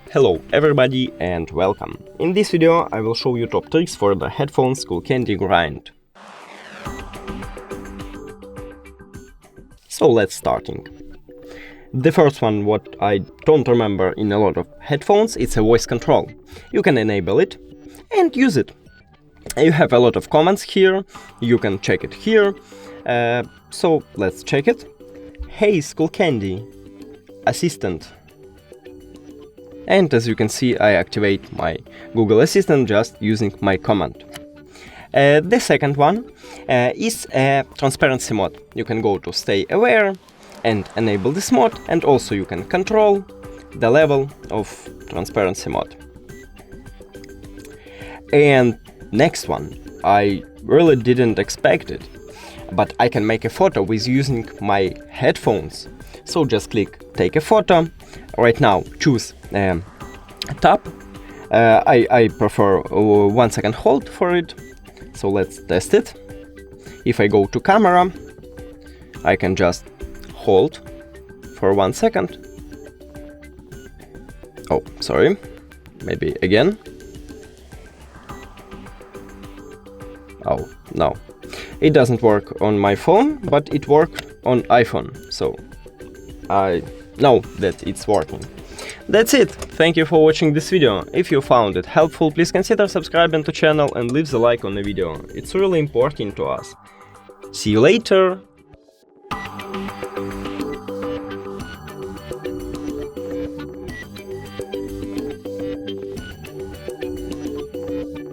Hello everybody and welcome. In this video I will show you top tricks for the headphone Skullcandy Grind. So let's starting. The first one, what I don't remember in a lot of headphones, it's a voice control. You can enable it and use it. You have a lot of commands here, you can check it here. So let's check it. Hey Skullcandy, assistant. And as you can see, I activate my Google Assistant just using my command. The second one is a transparency mode. You can go to stay aware and enable this mode, and also you can control the level of transparency mode. And next one, I really didn't expect it, but I can make a photo with using my headphones. So just click take a photo. Right now choose tap. I prefer 1 second hold for it. So let's test it. If I go to camera, I can just hold for 1 second. Oh, sorry. Maybe again. Oh, no. It doesn't work on my phone, but it worked on iPhone. So I know that it's working. That's it. Thank you for watching this video. If you found it helpful, please consider subscribing to channel and leave the like on the video. It's really important to us. See you later.